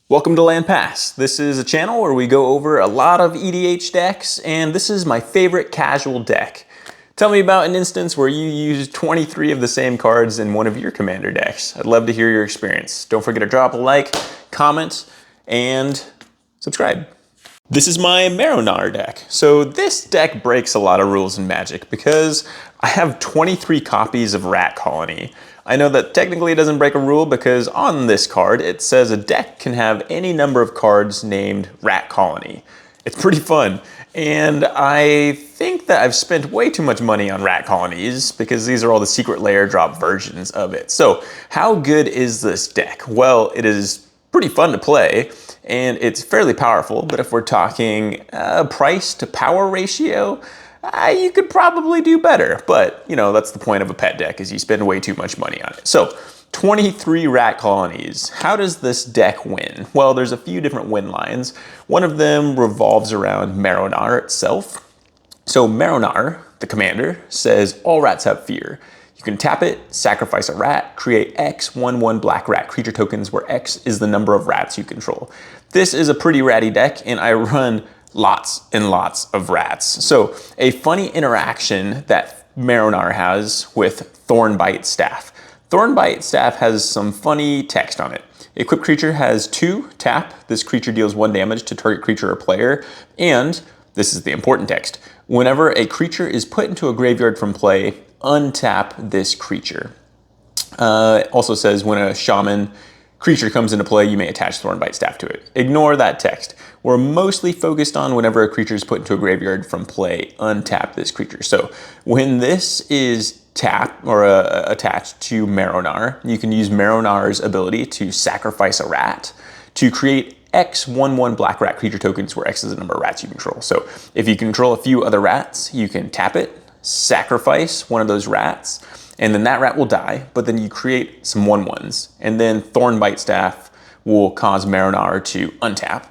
Welcome to Land Pass. This is a channel where we go over a lot of EDH decks, and this is my favorite casual deck. Tell me about an instance where you used 23 of the same cards in one of your commander decks. I'd love to hear your experience. Don't forget to drop a like, comment, and subscribe. This is my Marrow-Gnawer deck. So this deck breaks a lot of rules in Magic because I have 23 copies of Rat Colony. I know that technically it doesn't break a rule because on this card it says a deck can have any number of cards named Rat Colony. It's pretty fun, and I think that I've spent way too much money on Rat Colonies because these are all the secret layer drop versions of it. So how good is this deck? Well, it is pretty fun to play and it's fairly powerful, but if we're talking price to power ratio, you could probably do better, but you know, that's the point of a pet deck, is you spend way too much money on it. So 23 Rat Colonies. How does this deck win? Well, there's a few different win lines. One of them revolves around Marrow-Gnawer itself. So Marrow-Gnawer, the commander, says all rats have fear. You can tap it, sacrifice a rat, create X 1/1 black rat creature tokens where X is the number of rats you control. This is a pretty ratty deck, and I run lots and lots of rats. So a funny interaction that Marrow-Gnawer has with Thornbite Staff. Thornbite Staff has some funny text on it. Equipped creature has 2 tap. This creature deals 1 damage to target creature or player. And this is the important text. Whenever a creature is put into a graveyard from play, untap this creature. It also says when a shaman creature comes into play, you may attach Thornbite Staff to it. Ignore that text. We're mostly focused on whenever a creature is put into a graveyard from play, untap this creature. So when this is tapped or attached to Marrow-Gnawer, you can use Marrow-Gnawer's ability to sacrifice a rat to create X 1/1 black rat creature tokens where X is the number of rats you control. So if you control a few other rats, you can tap it, sacrifice one of those rats, and then that rat will die, but then you create some 1/1s, and then Thornbite Staff will cause Marrow-Gnawer to untap.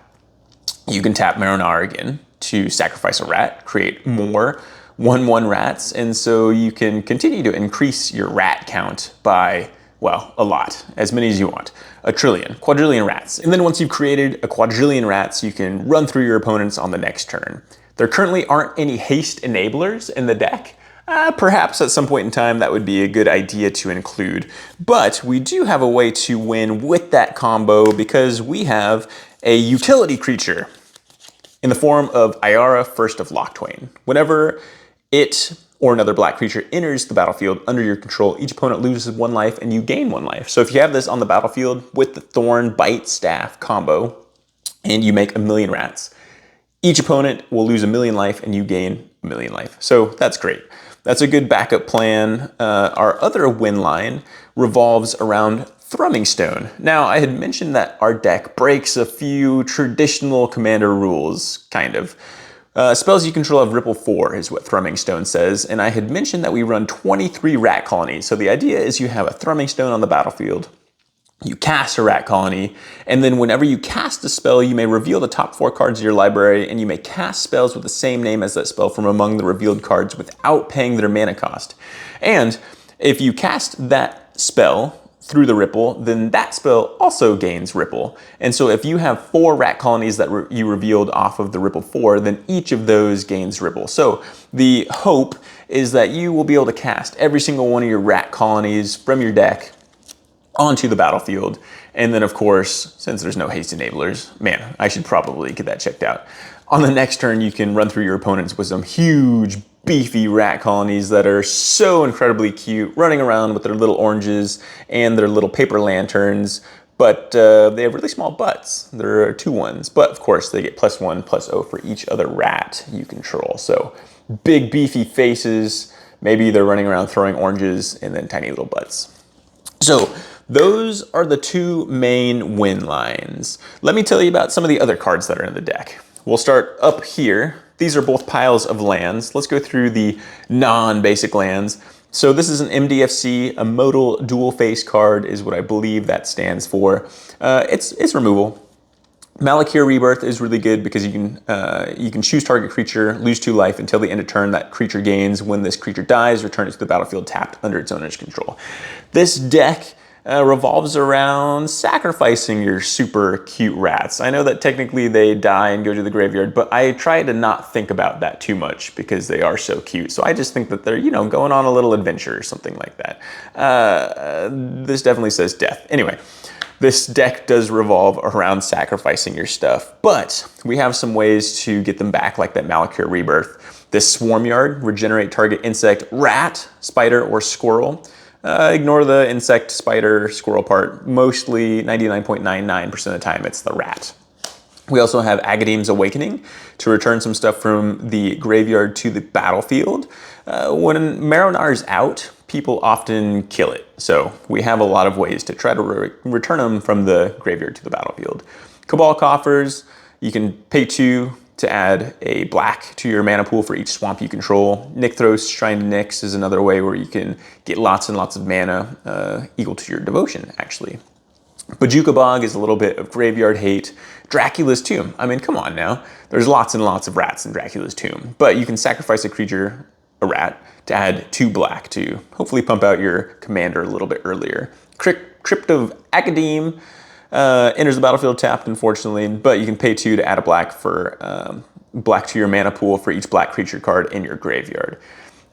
You can tap Marrow-Gnawer again to sacrifice a rat, create more 1/1 rats, and so you can continue to increase your rat count by, well, a lot, as many as you want. A trillion, quadrillion rats. And then once you've created a quadrillion rats, you can run through your opponents on the next turn. There currently aren't any haste enablers in the deck. Perhaps at some point in time that would be a good idea to include, but we do have a way to win with that combo because we have a utility creature in the form of Ayara, First of Loctwain. Whenever it or another black creature enters the battlefield under your control, each opponent loses 1 life and you gain 1 life. So if you have this on the battlefield with the Thornbite Staff combo and you make 1,000,000 rats, each opponent will lose 1,000,000 life and you gain 1,000,000 life. So that's great. That's a good backup plan. Our other win line revolves around Thrumming Stone. Now, I had mentioned that our deck breaks a few traditional commander rules, kind of. Spells you control have Ripple 4 is what Thrumming Stone says, and I had mentioned that we run 23 Rat Colonies. So the idea is you have a Thrumming Stone on the battlefield, you cast a Rat Colony, and then whenever you cast a spell, you may reveal the top 4 cards of your library, and you may cast spells with the same name as that spell from among the revealed cards without paying their mana cost. And if you cast that spell through the Ripple, then that spell also gains Ripple. And so if you have 4 Rat Colonies that you revealed off of the Ripple 4, then each of those gains Ripple. So the hope is that you will be able to cast every single one of your Rat Colonies from your deck onto the battlefield. And then of course, since there's no haste enablers, man, I should probably get that checked out. On the next turn, you can run through your opponents with some huge, beefy Rat Colonies that are so incredibly cute, running around with their little oranges and their little paper lanterns, but they have really small butts. There are 2 ones, but of course they get +1/+0 for each other rat you control. So big, beefy faces, maybe they're running around throwing oranges, and then tiny little butts. So those are the 2 main win lines. Let me tell you about some of the other cards that are in the deck. We'll start up here. These are both piles of lands. Let's go through the non-basic lands. So this is an MDFC, a modal dual face card is what I believe that stands for. It's removal. Malakir Rebirth is really good because you can choose target creature, lose 2 life until the end of turn that creature gains. When this creature dies, return it to the battlefield tapped under its owner's control. This deck revolves around sacrificing your super cute rats. I know that technically they die and go to the graveyard, but I try to not think about that too much because they are so cute. So I just think that they're, you know, going on a little adventure or something like that. This definitely says death. Anyway, this deck does revolve around sacrificing your stuff, but we have some ways to get them back, like that Malakir Rebirth. This Swarm Yard, regenerate target insect, rat, spider, or squirrel. Ignore the insect, spider, squirrel part. Mostly 99.99% of the time it's the rat. We also have Agadeem's Awakening to return some stuff from the graveyard to the battlefield. When Marrow-Gnawer is out, people often kill it. So we have a lot of ways to try to return them from the graveyard to the battlefield. Cabal Coffers, you can pay 2 to add a black to your mana pool for each swamp you control. Nykthos, Shrine to Nyx is another way where you can get lots and lots of mana equal to your devotion, actually. Bojuka Bog is a little bit of graveyard hate. Dracula's Tomb, I mean, come on now. There's lots and lots of rats in Dracula's Tomb, but you can sacrifice a creature, a rat, to add 2 black to hopefully pump out your commander a little bit earlier. Crypt of Agadeem enters the battlefield tapped, unfortunately, but you can pay 2 to add a black for black to your mana pool for each black creature card in your graveyard.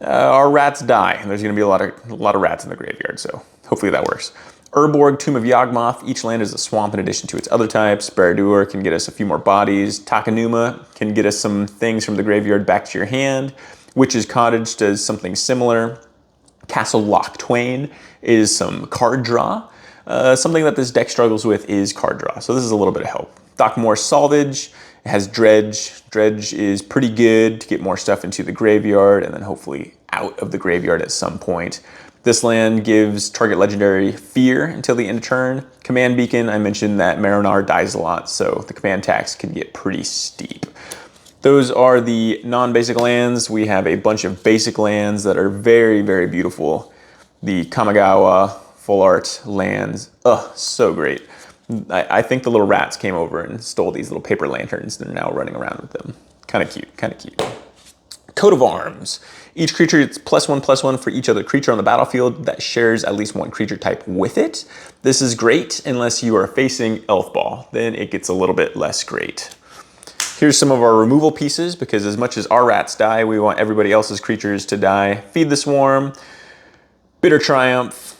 Our rats die, and there's going to be a lot of rats in the graveyard, so hopefully that works. Urborg, Tomb of Yawgmoth, each land is a swamp in addition to its other types. Barad-dûr can get us a few more bodies. Takenuma can get us some things from the graveyard back to your hand. Witch's Cottage does something similar. Castle Loch Twain is some card draw. Something that this deck struggles with is card draw, so this is a little bit of help. Throckmor's Salvage, it has Dredge. Dredge is pretty good to get more stuff into the graveyard and then hopefully out of the graveyard at some point. This land gives target legendary fear until the end of turn. Command Beacon, I mentioned that Marrow-Gnawer dies a lot, so the command tax can get pretty steep. Those are the non-basic lands. We have a bunch of basic lands that are very, very beautiful. The Kamigawa full art lands, so great. I think the little rats came over and stole these little paper lanterns and are now running around with them. Kind of cute, kind of cute. Coat of Arms. Each creature gets +1/+1 for each other creature on the battlefield that shares at least one creature type with it. This is great unless you are facing Elf Ball. Then it gets a little bit less great. Here's some of our removal pieces, because as much as our rats die, we want everybody else's creatures to die. Feed the Swarm, Bitter Triumph,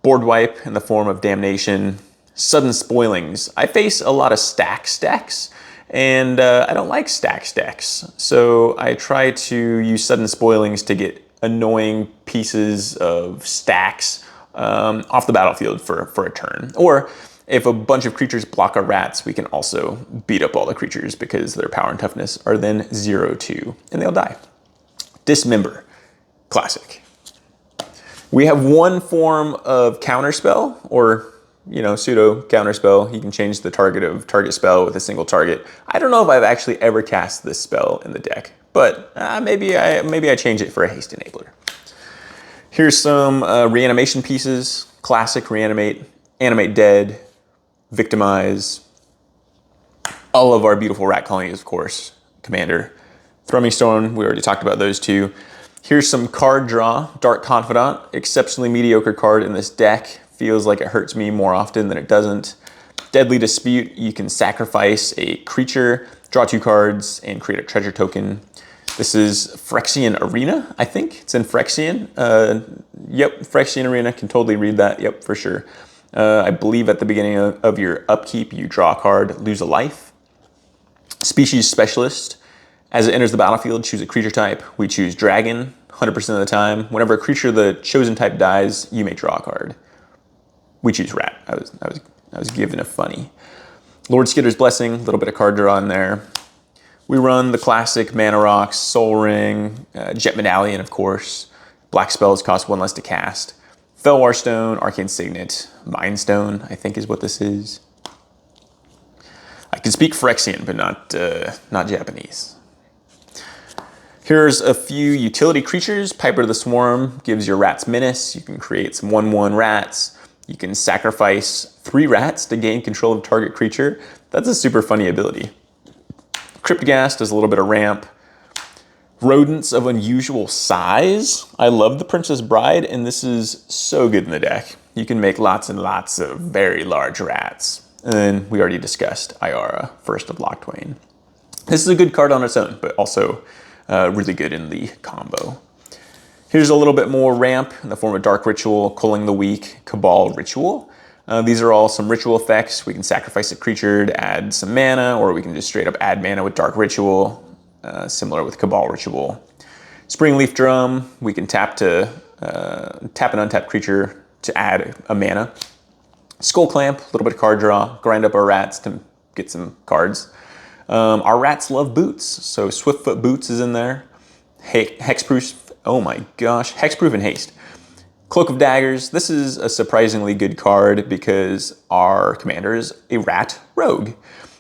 Board Wipe in the form of Damnation, Sudden Spoilings. I face a lot of stack decks, and I don't like stack decks. So I try to use Sudden Spoilings to get annoying pieces of stacks off the battlefield for a turn. Or if a bunch of creatures block our rats, we can also beat up all the creatures because their power and toughness are then 0/2, and they'll die. Dismember, classic. We have one form of counterspell, or pseudo counterspell. You can change the target spell with a single target. I don't know if I've actually ever cast this spell in the deck, but maybe I change it for a haste enabler. Here's some reanimation pieces. Classic reanimate, animate dead, victimize. All of our beautiful rat colonies, of course. Commander, Thrumming Stone, we already talked about those two. Here's some card draw. Dark Confidant, exceptionally mediocre card in this deck. Feels like it hurts me more often than it doesn't. Deadly Dispute, you can sacrifice a creature, draw 2 cards, and create a treasure token. This is Phyrexian Arena, I think. It's in Phyrexian. Yep, Phyrexian Arena, can totally read that, yep, for sure. I believe at the beginning of your upkeep, you draw a card, lose a life. Species Specialist, as it enters the battlefield, choose a creature type. We choose Dragon, 100% of the time. Whenever a creature of the chosen type dies, you may draw a card. We choose Rat. I was given a funny. Lord Skitter's Blessing, a little bit of card draw in there. We run the classic Mana Rocks, Soul Ring, Jet Medallion, of course. Black spells cost 1 less to cast. Felwar Stone, Arcane Signet, Mind Stone, I think is what this is. I can speak Phyrexian, but not Japanese. Here's a few utility creatures. Piper the Swarm gives your rats menace. You can create some 1/1 rats. You can sacrifice 3 rats to gain control of target creature. That's a super funny ability. Cryptghast does a little bit of ramp. Rodents of unusual size. I love the Princess Bride, and this is so good in the deck. you can make lots and lots of very large rats. And then we already discussed Iara, First of Locthwain. This is a good card on its own, but also really good in the combo. Here's a little bit more ramp in the form of Dark Ritual, Culling the Weak, Cabal Ritual. These are all some ritual effects. We can sacrifice a creature to add some mana, or we can just straight up add mana with Dark Ritual, similar with Cabal Ritual. Springleaf Drum, we can tap an untapped creature to add a mana. Skull Clamp, a little bit of card draw, grind up our rats to get some cards. Our rats love boots, so Swiftfoot Boots is in there. Hexproof, oh my gosh, Hexproof and Haste. Cloak of Daggers, this is a surprisingly good card because our commander is a rat rogue.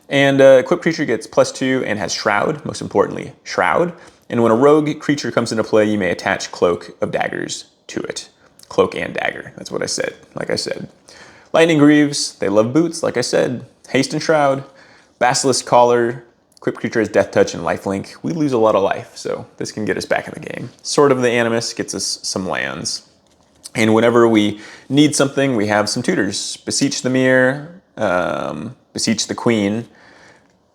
And equipped creature gets +2 and has Shroud, most importantly, Shroud. And when a rogue creature comes into play, you may attach Cloak of Daggers to it. Cloak and Dagger, that's what I said, like I said. Lightning Greaves, they love boots, like I said. Haste and Shroud. Basilisk Collar, equipped creature has Death Touch and Lifelink. We lose a lot of life, so this can get us back in the game. Sword of the Animus gets us some lands. And whenever we need something, we have some tutors. Beseech the Mirror, Beseech the Queen,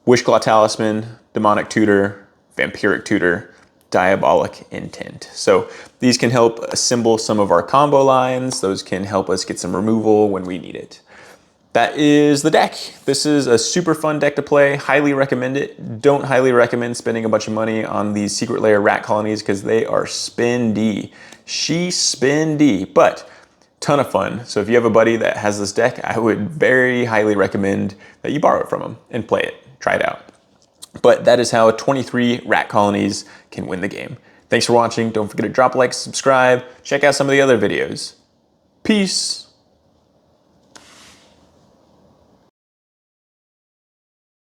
Wishclaw Talisman, Demonic Tutor, Vampiric Tutor, Diabolic Intent. So these can help assemble some of our combo lines. Those can help us get some removal when we need it. That is the deck. This is a super fun deck to play. Highly recommend it. Don't highly recommend spending a bunch of money on these secret layer rat colonies because they are spendy. Spendy, but ton of fun. So if you have a buddy that has this deck, I would very highly recommend that you borrow it from them and play it. Try it out. But that is how 23 rat colonies can win the game. Thanks for watching. Don't forget to drop a like, subscribe, check out some of the other videos. Peace.